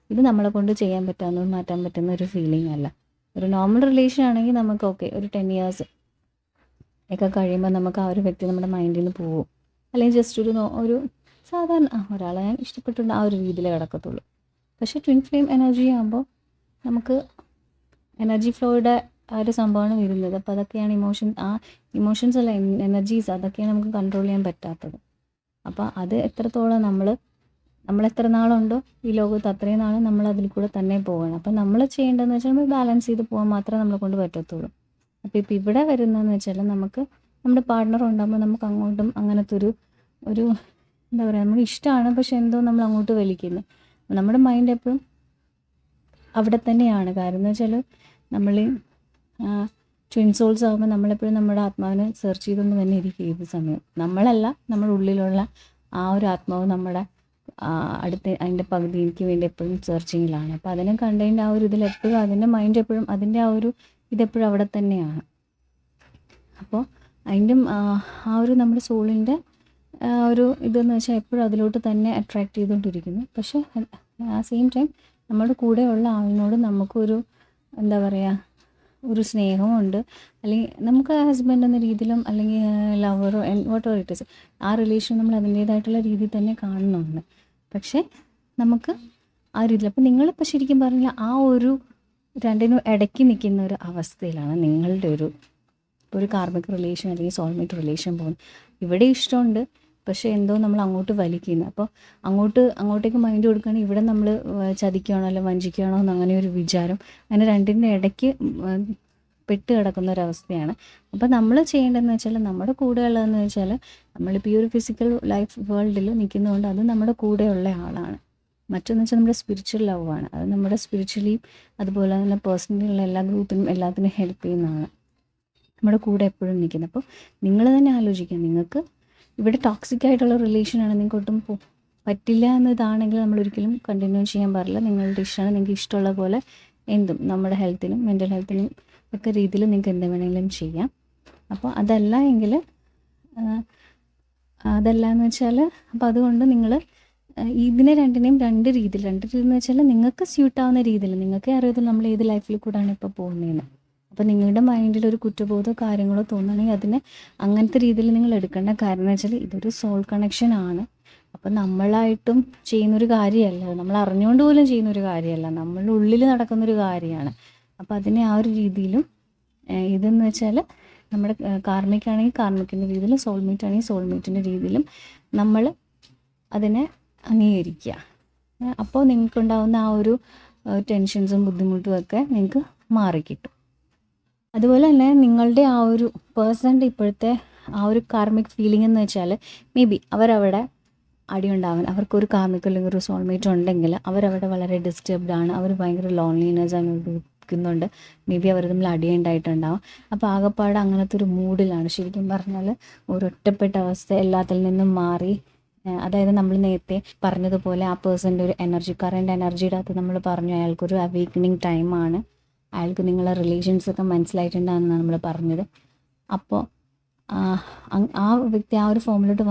ഇത് നമ്മളെ കൊണ്ട് ചെയ്യാൻ പറ്റാവുന്ന മാറ്റാൻ പറ്റുന്ന ഒരു ഫീലിംഗ് അല്ല. ഒരു നോർമൽ റിലേഷൻ ആണെങ്കിൽ നമുക്ക് ഓക്കെ, ഒരു 10 ഇയേഴ്സ് ഒക്കെ കഴിയുമ്പോൾ നമുക്ക് ആ ഒരു വ്യക്തി നമ്മുടെ മൈൻഡിൽ നിന്ന് പോകും. അല്ലെങ്കിൽ ജസ്റ്റ് ഒരു സാധാരണ ഒരാളെ ഞാൻ ഇഷ്ടപ്പെട്ടുണ്ട് ആ ഒരു രീതിയിൽ കിടക്കത്തുള്ളൂ. പക്ഷേ ട്വിൻ ഫ്ലെയിം എനർജി ആകുമ്പോൾ നമുക്ക് എനർജി ഫ്ലോയുടെ ആ ഒരു സംഭവമാണ് വരുന്നത്. അപ്പോൾ അതൊക്കെയാണ് ഇമോഷൻസ് അല്ല, എനർജീസ്, അതൊക്കെയാണ് നമുക്ക് കൺട്രോൾ ചെയ്യാൻ പറ്റാത്തത്. അപ്പോൾ അത് എത്രത്തോളം നമ്മൾ എത്ര നാളുണ്ടോ ഈ ലോകത്ത് അത്രയും നാൾ നമ്മൾ അതിൽ കൂടെ തന്നെ പോകണം. അപ്പം നമ്മൾ ചെയ്യേണ്ടതെന്ന് വെച്ചാൽ നമ്മൾ ബാലൻസ് ചെയ്ത് പോകാൻ മാത്രമേ നമ്മളെ കൊണ്ട് പറ്റത്തുള്ളൂ. അപ്പോൾ ഇപ്പോൾ ഇവിടെ വരുന്നതെന്ന് വെച്ചാൽ നമുക്ക് നമ്മുടെ പാർട്ട്ണർ ഉണ്ടാകുമ്പോൾ നമുക്ക് അങ്ങോട്ടും അങ്ങനത്തെ ഒരു എന്താ പറയുക, നമുക്ക് ഇഷ്ടമാണ്, പക്ഷെ എന്തോ നമ്മൾ അങ്ങോട്ട് വലിക്കുന്നു. നമ്മുടെ മൈൻഡ് എപ്പോഴും അവിടെ തന്നെയാണ്. കാര്യം എന്ന് വെച്ചാൽ നമ്മൾ ട്വിൻ സോൾസ് ആകുമ്പോൾ നമ്മളെപ്പോഴും നമ്മുടെ ആത്മാവിനെ സെർച്ച് ചെയ്തുകൊണ്ട് തന്നെ ഇരിക്കും. ഏത് സമയം നമ്മളല്ല, നമ്മുടെ ഉള്ളിലുള്ള ആ ഒരു ആത്മാവ് നമ്മുടെ അതിൻ്റെ പകുതി എനിക്ക് വേണ്ടി എപ്പോഴും സെർച്ചിങ്ങിലാണ്. അപ്പോൾ അതിനെ കണ്ടതിൻ്റെ ആ ഒരു ഇതിൽ എപ്പോഴും അതിൻ്റെ മൈൻഡ് എപ്പോഴും അതിൻ്റെ ആ ഒരു ഇതെപ്പോഴും അവിടെ തന്നെയാണ്. അപ്പോൾ അതിൻ്റെ ആ ഒരു നമ്മുടെ സോളിൻ്റെ ഒരു ഇതെന്ന് വെച്ചാൽ എപ്പോഴും അതിലോട്ട് തന്നെ അട്രാക്ട് ചെയ്തുകൊണ്ടിരിക്കുന്നു. പക്ഷേ ആ സെയിം ടൈം നമ്മുടെ കൂടെയുള്ള ആളിനോട് നമുക്കൊരു എന്താ പറയുക, ഒരു സ്നേഹമുണ്ട്. അല്ലെങ്കിൽ നമുക്ക് ഹസ്ബൻഡ് എന്ന രീതിയിലും അല്ലെങ്കിൽ ലവറോ വാട്ട് എവർ ഇറ്റ് ഈസ്, ആ റിലേഷൻ നമ്മൾ അതിൻ്റേതായിട്ടുള്ള രീതിയിൽ തന്നെ കാണുന്നുണ്ട്. പക്ഷേ നമുക്ക് ആ രീതിയിൽ, അപ്പോൾ നിങ്ങളിപ്പോൾ ശരിക്കും പറഞ്ഞാൽ ആ ഒരു രണ്ടിനും ഇടയ്ക്ക് നിൽക്കുന്ന ഒരു അവസ്ഥയിലാണ് നിങ്ങളുടെ ഒരു കാർമിക് റിലേഷൻ അല്ലെങ്കിൽ സോൾമേറ്റ് റിലേഷൻ പോകുന്നത്. ഇവിടെ ഇഷ്ടമുണ്ട്, പക്ഷേ എന്തോ നമ്മൾ അങ്ങോട്ട് വലിക്കുന്നു. അപ്പോൾ അങ്ങോട്ടേക്ക് മൈൻഡ് കൊടുക്കുകയാണെങ്കിൽ ഇവിടെ നമ്മൾ ചതിക്കുകയാണോ അല്ലെങ്കിൽ വഞ്ചിക്കുകയാണോ എന്ന് അങ്ങനെ ഒരു വിചാരം, അങ്ങനെ രണ്ടിൻ്റെ ഇടയ്ക്ക് പെട്ട് കിടക്കുന്ന ഒരവസ്ഥയാണ്. അപ്പോൾ നമ്മൾ ചെയ്യേണ്ടതെന്ന് വെച്ചാൽ നമ്മുടെ കൂടെ ഉള്ളതെന്ന് വെച്ചാൽ നമ്മളിപ്പോൾ ഈ ഒരു ഫിസിക്കൽ ലൈഫ് വേൾഡിൽ നിൽക്കുന്നതുകൊണ്ട് അത് നമ്മുടെ കൂടെയുള്ള ആളാണ്. മറ്റൊന്ന് വെച്ചാൽ നമ്മുടെ സ്പിരിച്വൽ ലവ് ആണ്. അത് നമ്മുടെ സ്പിരിച്വലി അതുപോലെ തന്നെ പേഴ്സണലി ഉള്ള എല്ലാ ഗ്രൂപ്പിനും എല്ലാത്തിനും ഹെൽപ്പ് ചെയ്യുന്നതാണ്, നമ്മുടെ കൂടെ എപ്പോഴും നിൽക്കുന്നത്. അപ്പോൾ നിങ്ങൾ തന്നെ ആലോചിക്കുക, നിങ്ങൾക്ക് ഇവിടെ ടോക്സിക് ആയിട്ടുള്ള റിലേഷനാണ്, നിങ്ങൾക്ക് ഒട്ടും പറ്റില്ല എന്നതാണെങ്കിൽ നമ്മൾ ഒരിക്കലും കണ്ടിന്യൂ ചെയ്യാൻ പാടില്ല. നിങ്ങളുടെ ഇഷ്ടമാണ്, നിങ്ങൾക്ക് ഇഷ്ടമുള്ള പോലെ എന്തും നമ്മുടെ ഹെൽത്തിനും മെൻ്റൽ ഹെൽത്തിനും ഒക്കെ രീതിയിൽ നിങ്ങൾക്ക് എന്ത് വേണമെങ്കിലും ചെയ്യാം. അപ്പോൾ അതല്ല എന്ന് വെച്ചാൽ, അപ്പോൾ അതുകൊണ്ട് നിങ്ങൾ ഇതിനെ രണ്ടിനെയും രണ്ട് രീതിയിൽ എന്ന് വെച്ചാൽ നിങ്ങൾക്ക് സ്യൂട്ടാവുന്ന രീതിയിൽ, നിങ്ങൾക്ക് അറിയത്തുള്ളൂ നമ്മൾ ഏത് ലൈഫിൽ കൂടാണ് ഇപ്പോൾ പോകുന്നതെന്ന്. അപ്പോൾ നിങ്ങളുടെ മൈൻഡിൽ ഒരു കുറ്റബോധമോ കാര്യങ്ങളോ തോന്നുകയാണെങ്കിൽ അതിനെ അങ്ങനത്തെ രീതിയിൽ നിങ്ങൾ എടുക്കേണ്ട. കാരണം എന്ന് വെച്ചാൽ ഇതൊരു സോൾ കണക്ഷൻ ആണ്. അപ്പം നമ്മളായിട്ടും ചെയ്യുന്നൊരു കാര്യമല്ല, നമ്മൾ അറിഞ്ഞുകൊണ്ട് പോലും ചെയ്യുന്നൊരു കാര്യമല്ല, നമ്മളുടെ ഉള്ളിൽ നടക്കുന്നൊരു കാര്യമാണ്. അപ്പോൾ അതിനെ ആ ഒരു രീതിയിലും, ഇതെന്ന് വെച്ചാൽ നമ്മുടെ കാർമിക്കാണെങ്കിൽ കാർമിക്കിൻ്റെ രീതിയിലും സോൾമേറ്റ് ആണെങ്കിൽ സോൾമേറ്റിൻ്റെ രീതിയിലും നമ്മൾ അതിനെ അംഗീകരിക്കുക. അപ്പോൾ നിങ്ങൾക്കുണ്ടാകുന്ന ആ ഒരു ടെൻഷൻസും ബുദ്ധിമുട്ടും ഒക്കെ നിങ്ങൾക്ക് മാറിക്കിട്ടും. അതുപോലെ തന്നെ നിങ്ങളുടെ ആ ഒരു പേഴ്സണിൻ്റെ ഇപ്പോഴത്തെ ആ ഒരു കാർമിക് ഫീലിംഗ് എന്ന് വെച്ചാൽ മേ ബി അവരവിടെ അടിയുണ്ടാവാൻ, അവർക്കൊരു കാർമിക് അല്ലെങ്കിൽ ഒരു സോൾമേറ്റ് ഉണ്ടെങ്കിൽ അവരവിടെ വളരെ ഡിസ്റ്റർബ്ഡ് ആണ്, അവർ ഭയങ്കര ലോൺലിനെസ് അനുഭവിക്കുന്നുണ്ട്. മേ ബി അവർ തമ്മിൽ അടിയുണ്ടായിട്ടുണ്ടാവും. അപ്പോൾ ആകെപ്പാട് അങ്ങനത്തെ ഒരു മൂഡിലാണ്. ശരിക്കും പറഞ്ഞാൽ ഒരൊറ്റപ്പെട്ട അവസ്ഥ, എല്ലാത്തിൽ നിന്നും മാറി, അതായത് നമ്മൾ നേരത്തെ പറഞ്ഞതുപോലെ ആ പേഴ്സൻ്റെ ഒരു കറണ്ട് എനർജിയുടെ അകത്ത് നമ്മൾ പറഞ്ഞു അയാൾക്കൊരു അവേക്കനിങ് ടൈമാണ്, അയാൾക്ക് നിങ്ങളെ റിലേഷൻസൊക്കെ മനസ്സിലായിട്ടുണ്ടാകുന്നതാണ് നമ്മൾ പറഞ്ഞത്. അപ്പോൾ ആ വ്യക്തി ആ ഒരു ഫോമിലോട്ട്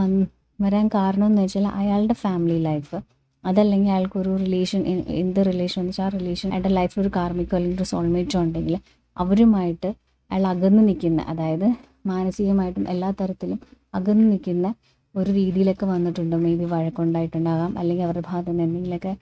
വരാൻ കാരണം എന്ന് വെച്ചാൽ അയാളുടെ ഫാമിലി ലൈഫ്, അതല്ലെങ്കിൽ അയാൾക്കൊരു റിലേഷൻ, എന്ത് റിലേഷൻ എന്ന് വെച്ചാൽ ആ റിലേഷൻ അയാളുടെ ലൈഫിൽ ഒരു കാർമിക്കോ അല്ലെങ്കിൽ ഒരു സോൾമേറ്റോ ഉണ്ടെങ്കിൽ അവരുമായിട്ട് അയാൾ അകന്ന് നിൽക്കുന്ന, അതായത് മാനസികമായിട്ടും എല്ലാ തരത്തിലും അകന്ന് നിൽക്കുന്ന ഒരു രീതിയിലൊക്കെ വന്നിട്ടുണ്ട്. മേ ബി വഴക്കുണ്ടായിട്ടുണ്ടാകാം, അല്ലെങ്കിൽ അവരുടെ ഭാഗത്ത് നിന്ന് എന്തെങ്കിലുമൊക്കെ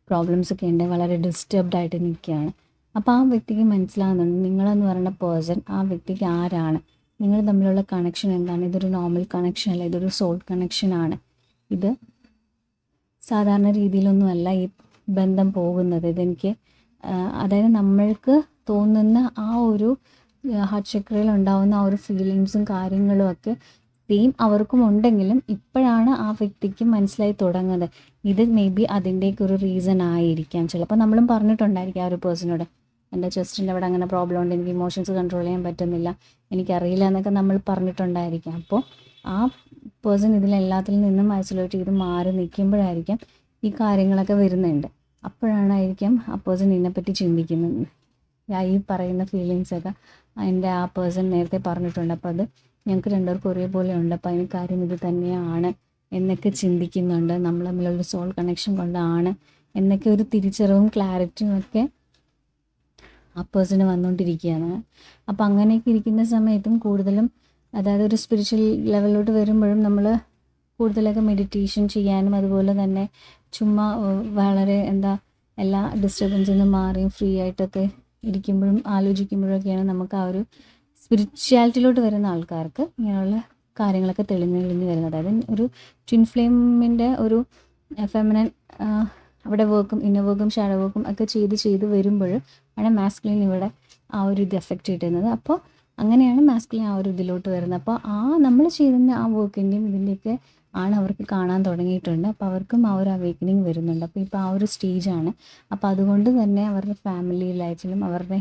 പ്രോബ്ലംസൊക്കെ ഉണ്ട്, വളരെ ഡിസ്റ്റർബ്ഡ് ആയിട്ട് നിൽക്കുകയാണ്. അപ്പോൾ ആ വ്യക്തിക്ക് മനസ്സിലാകുന്നുണ്ട് നിങ്ങളെന്ന് പറയുന്ന പേഴ്സൺ ആ വ്യക്തിക്ക് ആരാണ്, നിങ്ങൾ തമ്മിലുള്ള കണക്ഷൻ എന്താണ്, ഇതൊരു നോർമൽ കണക്ഷൻ അല്ല, ഇതൊരു സോൾ കണക്ഷനാണ്. ഇത് സാധാരണ രീതിയിലൊന്നുമല്ല ഈ ബന്ധം പോകുന്നത്. ഇതെനിക്ക് അതായത് നമ്മൾക്ക് തോന്നുന്ന ആ ഒരു ഹാർട്ട് ചക്രയിൽ ഉണ്ടാകുന്ന ആ ഒരു ഫീലിങ്സും കാര്യങ്ങളും ഒക്കെ സെയിം അവർക്കും ഉണ്ടെങ്കിലും ഇപ്പോഴാണ് ആ വ്യക്തിക്ക് മനസ്സിലായി തുടങ്ങുന്നത്. ഇത് മേ ബി അതിൻ്റെയൊക്കെ ഒരു റീസൺ ആയിരിക്കാം. ചിലപ്പോൾ നമ്മളും പറഞ്ഞിട്ടുണ്ടായിരിക്കും ആ ഒരു പേഴ്സണോട്, എൻ്റെ ചെസ്റ്റിൻ്റെ അവിടെ അങ്ങനെ പ്രോബ്ലം ഉണ്ട്, എനിക്ക് ഇമോഷൻസ് കൺട്രോൾ ചെയ്യാൻ പറ്റുന്നില്ല, എനിക്കറിയില്ല എന്നൊക്കെ നമ്മൾ പറഞ്ഞിട്ടുണ്ടായിരിക്കാം. അപ്പോൾ ആ പേഴ്സൺ ഇതിലെല്ലാത്തിൽ നിന്നും ഐസൊലേറ്റ് ചെയ്ത് മാറി നിൽക്കുമ്പോഴായിരിക്കാം ഈ കാര്യങ്ങളൊക്കെ വരുന്നുണ്ട്. അപ്പോഴാണായിരിക്കാം ആ പേഴ്സൺ ഇതിനെപ്പറ്റി ചിന്തിക്കുന്നത്. ഈ പറയുന്ന ഫീലിങ്സൊക്കെ എൻ്റെ ആ പേഴ്സൺ നേരത്തെ പറഞ്ഞിട്ടുണ്ട്. അപ്പോൾ അത് ഞങ്ങൾക്ക് രണ്ടുപേർക്കും ഒരേപോലെ ഉണ്ട്. അപ്പോൾ അതിന് കാര്യം ഇത് തന്നെയാണ് എന്നൊക്കെ ചിന്തിക്കുന്നുണ്ട്. നമ്മൾ തമ്മിലുള്ള സോൾ കണക്ഷൻ കൊണ്ടാണ് എന്നൊക്കെ ഒരു തിരിച്ചറിവും ക്ലാരിറ്റിയും ഒക്കെ ആ പേഴ്സണ് വന്നുകൊണ്ടിരിക്കുകയാണ്. അപ്പോൾ അങ്ങനെയൊക്കെ ഇരിക്കുന്ന സമയത്തും കൂടുതലും അതായത് ഒരു സ്പിരിച്വൽ ലെവലിലോട്ട് വരുമ്പോഴും നമ്മൾ കൂടുതലൊക്കെ മെഡിറ്റേഷൻ ചെയ്യാനും അതുപോലെ തന്നെ ചുമ്മാ വളരെ എല്ലാ ഡിസ്റ്റർബൻസിൽ നിന്ന് മാറി ഫ്രീ ആയിട്ടൊക്കെ ഇരിക്കുമ്പോഴും ആലോചിക്കുമ്പോഴൊക്കെയാണ് നമുക്ക് ആ ഒരു സ്പിരിച്വാലിറ്റിയിലോട്ട് വരുന്ന ആൾക്കാർക്ക് ഇങ്ങനെയുള്ള കാര്യങ്ങളൊക്കെ തെളിഞ്ഞ് വരുന്നത്. അതായത് ഒരു ട്വിൻ ഫ്ലെയിമിൻ്റെ ഒരു ഫെമിനൻ അവിടെ വർക്കും ഇന്നർ വർക്കും ഷാഡോ വർക്കും ഒക്കെ ചെയ്ത് വരുമ്പോൾ ആണ് മാസ്കുലിൻ ഇവിടെ ആ ഒരു ഇത് എഫക്റ്റ് കിട്ടുന്നത്. അപ്പോൾ അങ്ങനെയാണ് മാസ്കുലിൻ ആ ഒരു ഇതിലോട്ട് വരുന്നത്. അപ്പോൾ നമ്മൾ ചെയ്യുന്ന ആ വർക്കിൻ്റെയും ഇതിൻ്റെയൊക്കെ ആണ് അവർക്ക് കാണാൻ തുടങ്ങിയിട്ടുണ്ട്. അപ്പോൾ അവർക്കും ആ ഒരു അവേക്കനിങ് വരുന്നുണ്ട്. അപ്പോൾ ഇപ്പോൾ ആ ഒരു സ്റ്റേജാണ്. അപ്പോൾ അതുകൊണ്ട് തന്നെ അവരുടെ ഫാമിലി ലൈഫിലും അവരുടെ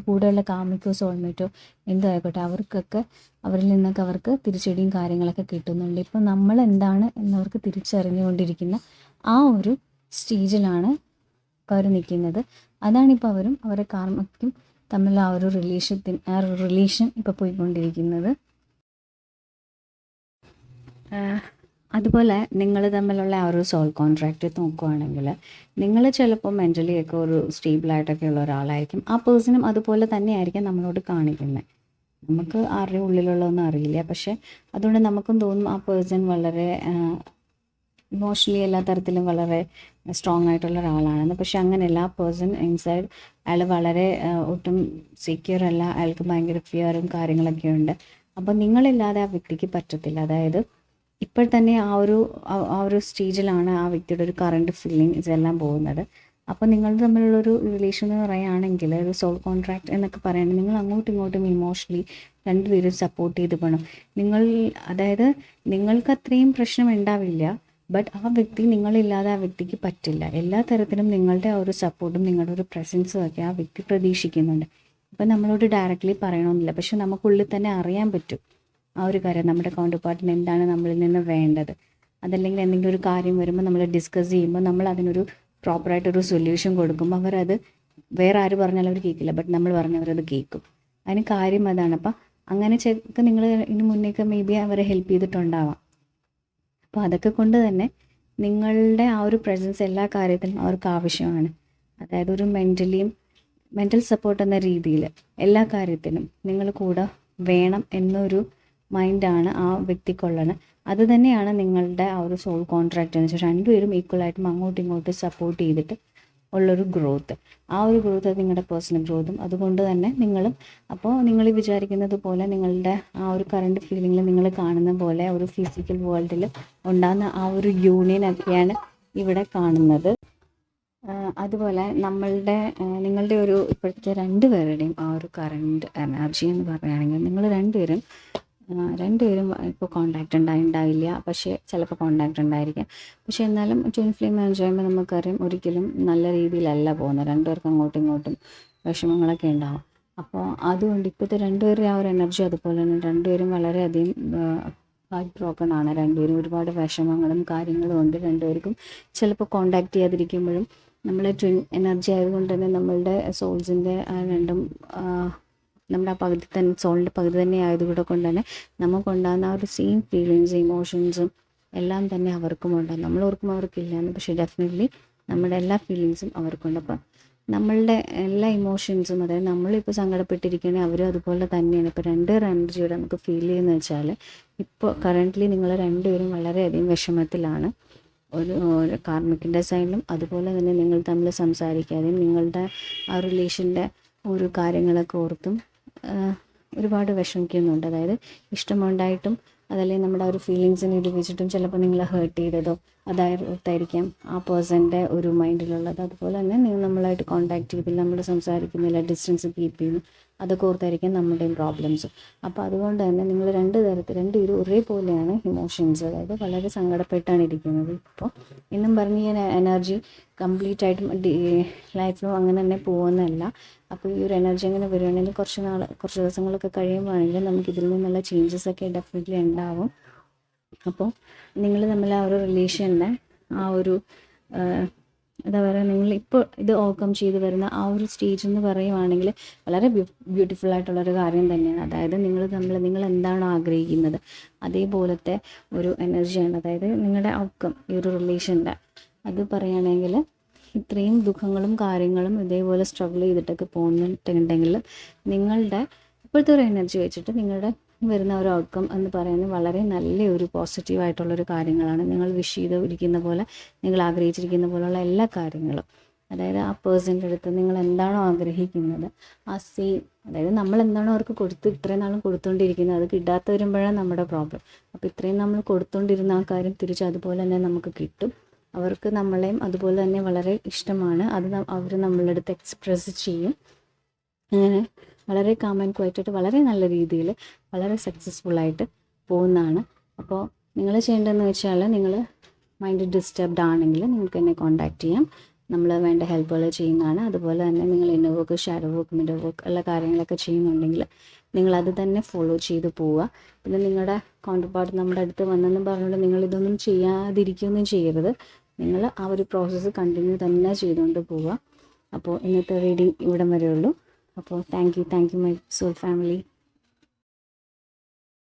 കൂടെയുള്ള കാമിക്കോ സോൾമേറ്റോ എന്തോ ആയിക്കോട്ടെ അവർക്കൊക്കെ അവരിൽ നിന്നൊക്കെ അവർക്ക് തിരിച്ചടിയും കാര്യങ്ങളൊക്കെ കിട്ടുന്നുണ്ട്. ഇപ്പോൾ നമ്മൾ എന്താണ് എന്നവർക്ക് തിരിച്ചറിഞ്ഞുകൊണ്ടിരിക്കുന്ന ആ ഒരു സ്റ്റേജിലാണ് അവർ നിൽക്കുന്നത്. അതാണിപ്പോൾ അവരും അവരുടെ കാർമ്മയ്ക്കും തമ്മിലുള്ള ആ ഒരു റിലേഷൻ ഇപ്പോൾ പോയിക്കൊണ്ടിരിക്കുന്നത്. അതുപോലെ നിങ്ങൾ തമ്മിലുള്ള ആ ഒരു സോൾ കോൺട്രാക്റ്റ് നോക്കുകയാണെങ്കിൽ നിങ്ങൾ ചിലപ്പോൾ മെൻ്റലി ഒക്കെ ഒരു സ്റ്റേബിളായിട്ടൊക്കെ ഉള്ള ഒരാളായിരിക്കും. ആ പേഴ്സണും അതുപോലെ തന്നെ ആയിരിക്കും നമ്മളോട് കാണിക്കുന്നത്. നമുക്ക് ആരുടെയും ഉള്ളിലുള്ളതൊന്നും അറിയില്ല. പക്ഷേ അതുകൊണ്ട് നമുക്കും തോന്നും ആ പേഴ്സൺ വളരെ ഇമോഷണലി എല്ലാ തരത്തിലും വളരെ സ്ട്രോങ് ആയിട്ടുള്ള ഒരാളാണെന്ന്. പക്ഷെ അങ്ങനെയല്ല. ആ പേഴ്സൺ ഇൻസൈഡ് അയാൾ വളരെ ഒട്ടും സെക്യൂർ അല്ല. അയാൾക്ക് ഭയങ്കര ഫിയറും കാര്യങ്ങളൊക്കെ ഉണ്ട്. അപ്പോൾ നിങ്ങളില്ലാതെ ആ വ്യക്തിക്ക് പറ്റത്തില്ല. അതായത് ഇപ്പോൾ തന്നെ ആ ഒരു സ്റ്റേജിലാണ് ആ വ്യക്തിയുടെ ഒരു കറണ്ട് ഫീലിങ്സ് എല്ലാം പോകുന്നത്. അപ്പോൾ നിങ്ങൾ തമ്മിലുള്ളൊരു റിലേഷൻ എന്ന് പറയുകയാണെങ്കിൽ ഒരു സോൾ കോൺട്രാക്ട് എന്നൊക്കെ പറയുന്നത് നിങ്ങൾ അങ്ങോട്ടും ഇങ്ങോട്ടും ഇമോഷണലി രണ്ടുപേരും സപ്പോർട്ട് ചെയ്ത് പോകണം. അതായത് നിങ്ങൾക്ക് അത്രയും പ്രശ്നം ഉണ്ടാവില്ല. ബട്ട് ആ വ്യക്തി നിങ്ങളില്ലാതെ ആ വ്യക്തിക്ക് പറ്റില്ല. എല്ലാ തരത്തിലും നിങ്ങളുടെ ആ ഒരു സപ്പോർട്ടും നിങ്ങളുടെ ഒരു പ്രസൻസും ഒക്കെ ആ വ്യക്തി പ്രതീക്ഷിക്കുന്നുണ്ട്. ഇപ്പം നമ്മളോട് ഡയറക്റ്റ്ലി പറയണമെന്നില്ല. പക്ഷെ നമുക്കുള്ളിൽ തന്നെ അറിയാൻ പറ്റും ആ ഒരു കാര്യം നമ്മുടെ കൗണ്ടർ പാർട്ടിന് എന്താണ് നമ്മളിൽ നിന്ന് വേണ്ടത്. അതല്ലെങ്കിൽ എന്തെങ്കിലും ഒരു കാര്യം വരുമ്പോൾ നമ്മൾ ഡിസ്കസ് ചെയ്യുമ്പോൾ നമ്മൾ അതിനൊരു പ്രോപ്പറായിട്ടൊരു സൊല്യൂഷൻ കൊടുക്കുമ്പോൾ അവരത് വേറെ ആര് പറഞ്ഞാലും അവർ കേൾക്കില്ല. ബട്ട് നമ്മൾ പറഞ്ഞവരത് കേൾക്കും. അതിന് കാര്യം അതാണ്. അപ്പം അങ്ങനെ ഒക്കെ നിങ്ങൾ ഇതിന് മുന്നേക്ക് മേ ബി അവരെ ഹെൽപ്പ് ചെയ്തിട്ടുണ്ടാവാം. അപ്പോൾ അതൊക്കെ കൊണ്ട് തന്നെ നിങ്ങളുടെ ആ ഒരു പ്രസൻസ് എല്ലാ കാര്യത്തിലും അവർക്ക് ആവശ്യമാണ്. അതായത് ഒരു മെൻ്റൽ സപ്പോർട്ട് എന്ന രീതിയിൽ എല്ലാ കാര്യത്തിനും നിങ്ങൾ കൂടെ വേണം എന്നൊരു മൈൻഡാണ് ആ വ്യക്തിക്കുള്ളത്. അത് തന്നെയാണ് നിങ്ങളുടെ ആ ഒരു സോൾ കോൺട്രാക്റ്റ് എന്ന് വെച്ചാൽ രണ്ടുപേരും ഈക്വലായിട്ടും അങ്ങോട്ടും ഇങ്ങോട്ടും സപ്പോർട്ട് ചെയ്തിട്ട് ഉള്ളൊരു ഗ്രോത്ത്. ആ ഒരു ഗ്രോത്ത് അത് നിങ്ങളുടെ പേഴ്സണൽ ഗ്രോത്തും. അതുകൊണ്ട് തന്നെ നിങ്ങളും അപ്പോൾ നിങ്ങൾ വിചാരിക്കുന്നത് പോലെ നിങ്ങളുടെ ആ ഒരു കറണ്ട് ഫീലിങ്ങിൽ നിങ്ങൾ കാണുന്ന പോലെ ഒരു ഫിസിക്കൽ വേൾഡിൽ ഉണ്ടാകുന്ന ആ ഒരു യൂണിയനൊക്കെയാണ് ഇവിടെ കാണുന്നത്. അതുപോലെ നിങ്ങളുടെ ഒരു ഇപ്പോഴത്തെ രണ്ടുപേരുടെയും ആ ഒരു കറണ്ട് എനർജി എന്ന് പറയുകയാണെങ്കിൽ നിങ്ങൾ രണ്ടുപേരും ഇപ്പോൾ കോണ്ടാക്റ്റ് ഉണ്ടായില്ല. പക്ഷേ ചിലപ്പോൾ കോണ്ടാക്റ്റ് ഉണ്ടായിരിക്കാം. പക്ഷേ എന്നാലും ട്വിൻ ഫ്ലെയിം എൻജോയ് ചെയ്യുമ്പോൾ നമുക്കറിയാം ഒരിക്കലും നല്ല രീതിയിലല്ല പോകുന്നത്. രണ്ടുപേർക്കും അങ്ങോട്ടും ഇങ്ങോട്ടും വിഷമങ്ങളൊക്കെ ഉണ്ടാവും. അപ്പോൾ അതുകൊണ്ട് ഇപ്പോഴത്തെ രണ്ടുപേരുടെ ആ ഒരു എനർജി അതുപോലെ തന്നെ രണ്ടുപേരും വളരെയധികം ഹാർട്ട് ബ്രോക്കൺ ആണ്. രണ്ടുപേരും ഒരുപാട് വിഷമങ്ങളും കാര്യങ്ങളും ഉണ്ട്. രണ്ടുപേർക്കും ചിലപ്പോൾ കോണ്ടാക്റ്റ് ചെയ്യാതിരിക്കുമ്പോഴും നമ്മൾ ട്വിൻ എനർജി ആയതുകൊണ്ട് തന്നെ നമ്മളുടെ സോൾസിൻ്റെ രണ്ടും നമ്മുടെ ആ പകുതി തന്നെ സോളിൻ്റെ പകുതി തന്നെ ആയതുകൂടെ കൊണ്ട് തന്നെ നമുക്കുണ്ടാകുന്ന ആ ഒരു സെയിം ഫീലിങ്സ് ഇമോഷൻസും എല്ലാം തന്നെ അവർക്കും ഉണ്ടാകും. നമ്മളോർക്കും അവർക്കില്ലാന്ന്. പക്ഷേ ഡെഫിനറ്റ്ലി നമ്മുടെ എല്ലാ ഫീലിങ്സും അവർക്കുണ്ട്. അപ്പം നമ്മളുടെ എല്ലാ ഇമോഷൻസും അതായത് നമ്മളിപ്പോൾ സങ്കടപ്പെട്ടിരിക്കുകയാണെങ്കിൽ അവരും അതുപോലെ തന്നെയാണ്. ഇപ്പോൾ രണ്ടുപേർ എനർജിയോടെ നമുക്ക് ഫീൽ ചെയ്യുന്നത് വെച്ചാൽ ഇപ്പോൾ കറൻ്റ്ലി നിങ്ങൾ രണ്ടുപേരും വളരെയധികം വിഷമത്തിലാണ്. ഒരു കാർമിക്കിൻ്റെ സൈഡിലും അതുപോലെ തന്നെ നിങ്ങൾ തമ്മിൽ സംസാരിക്കാതെയും നിങ്ങളുടെ ആ റിലേഷൻ്റെ ഒരു കാര്യങ്ങളൊക്കെ ഓർത്തും ഒരുപാട് വിഷമിക്കുന്നുണ്ട്. അതായത് ഇഷ്ടമുണ്ടായിട്ടും അതല്ലെങ്കിൽ നമ്മുടെ ഒരു ഫീലിങ്സിനെ ഉപയോഗിച്ചിട്ടും ചിലപ്പോൾ നിങ്ങളെ ഹേർട്ട് ചെയ്തതോ അതായിരിക്കാം ആ പേഴ്സൻ്റെ ഒരു മൈൻഡിലുള്ളത്. അതുപോലെ തന്നെ നിങ്ങൾ നമ്മളായിട്ട് കോൺടാക്ട് ചെയ്തില്ല, നമ്മൾ സംസാരിക്കുന്നില്ല, ഡിസ്റ്റൻസ് കീപ്പ് ചെയ്യുന്നു, അതൊക്കെ ഓർത്തായിരിക്കും നമ്മുടെയും പ്രോബ്ലംസ്. അപ്പോൾ അതുകൊണ്ട് തന്നെ നിങ്ങൾ രണ്ടുപേരും ഒരേപോലെയാണ് ഇമോഷൻസ്. അതായത് വളരെ സങ്കടപ്പെട്ടാണ് ഇരിക്കുന്നത്. ഇപ്പോൾ എന്നും പറഞ്ഞ് ഈ എനർജി കംപ്ലീറ്റ് ആയിട്ടും ലൈഫിലും അങ്ങനെ തന്നെ പോകുന്നതല്ല. അപ്പോൾ ഈ ഒരു എനർജി അങ്ങനെ വരികയാണെങ്കിൽ കുറച്ച് ദിവസങ്ങളൊക്കെ കഴിയുമ്പോഴാണെങ്കിൽ നമുക്ക് ഇതിൽ നിന്നുള്ള ചേഞ്ചസൊക്കെ ഡെഫിനറ്റ്ലി ഉണ്ടാവും. അപ്പോൾ നിങ്ങൾ തമ്മിൽ ആ ഒരു റിലേഷൻ്റെ ആ ഒരു എന്താ പറയുക, നിങ്ങൾ ഇപ്പോൾ ഇത് ഓവർകം ചെയ്ത് വരുന്ന ആ ഒരു സ്റ്റേജ് എന്ന് പറയുവാണെങ്കിൽ വളരെ ബ്യൂട്ടിഫുൾ ആയിട്ടുള്ളൊരു കാര്യം തന്നെയാണ്. അതായത് നിങ്ങൾ എന്താണോ ആഗ്രഹിക്കുന്നത് അതേപോലത്തെ ഒരു എനർജിയാണ്, അതായത് നിങ്ങളുടെ ഔട്ട്കം ഈ ഒരു റിലേഷൻ്റെ അത് പറയുകയാണെങ്കിൽ ഇത്രയും ദുഃഖങ്ങളും കാര്യങ്ങളും ഇതേപോലെ സ്ട്രഗിൾ ചെയ്തിട്ടൊക്കെ പോകുന്നുണ്ടെങ്കിൽ നിങ്ങളുടെ ഇപ്പോഴത്തെ ഒരു എനർജി വെച്ചിട്ട് നിങ്ങളുടെ വരുന്ന ഒരു ഔട്ട്കം എന്ന് പറയുന്നത് വളരെ നല്ലൊരു പോസിറ്റീവായിട്ടുള്ളൊരു കാര്യങ്ങളാണ്. നിങ്ങൾ വിഷ് ചെയ്തിരിക്കുന്ന പോലെ, നിങ്ങൾ ആഗ്രഹിച്ചിരിക്കുന്ന പോലുള്ള എല്ലാ കാര്യങ്ങളും, അതായത് ആ പേഴ്സൻ്റെ അടുത്ത് നിങ്ങൾ എന്താണോ ആഗ്രഹിക്കുന്നത് ആ സെയിം, അതായത് നമ്മൾ എന്താണോ അവർക്ക് ഇത്രയും നാളും കൊടുത്തുകൊണ്ടിരിക്കുന്നത്, അത് കിട്ടാത്ത വരുമ്പോഴാണ് നമ്മുടെ പ്രോബ്ലം. അപ്പോൾ ഇത്രയും നമ്മൾ കൊടുത്തുകൊണ്ടിരുന്ന ആ കാര്യം തിരിച്ച് അതുപോലെ തന്നെ നമുക്ക് കിട്ടും. അവർക്ക് നമ്മളെയും അതുപോലെ തന്നെ വളരെ ഇഷ്ടമാണ്, അത് അവർ നമ്മളുടെ അടുത്ത് എക്സ്പ്രസ് ചെയ്യും. അങ്ങനെ വളരെ കാം ആൻഡ് ക്വയറ്റായിട്ട് വളരെ നല്ല രീതിയിൽ വളരെ സക്സസ്ഫുള്ളായിട്ട് പോകുന്നതാണ്. അപ്പോൾ നിങ്ങൾ ചെയ്യേണ്ടതെന്ന് വെച്ചാൽ, നിങ്ങൾ മൈൻഡ് ഡിസ്റ്റർബ്ഡ് ആണെങ്കിൽ നിങ്ങൾക്ക് എന്നെ കോൺടാക്റ്റ് ചെയ്യാം, നമ്മൾ വേണ്ട ഹെൽപ്പുകൾ ചെയ്യുന്നതാണ്. അതുപോലെ തന്നെ നിങ്ങൾ inner work, shadow work, mirror work ഉള്ള കാര്യങ്ങളൊക്കെ ചെയ്യുന്നുണ്ടെങ്കിൽ നിങ്ങളത് തന്നെ ഫോളോ ചെയ്ത് പോവുക. പിന്നെ നിങ്ങളുടെ കൗണ്ടർ പാർട്ട് നമ്മുടെ അടുത്ത് വന്നെന്ന് പറഞ്ഞുകൊണ്ട് നിങ്ങളിതൊന്നും ചെയ്യാതിരിക്കുകയൊന്നും ചെയ്യരുത്. നിങ്ങൾ ആ ഒരു പ്രോസസ്സ് കണ്ടിന്യൂ തന്നെ ചെയ്തുകൊണ്ട് പോവുക. അപ്പോൾ ഇന്നത്തെ റീഡിങ് ഇവിടം വരെയുള്ളൂ. അപ്പോൾ thank you my soul family.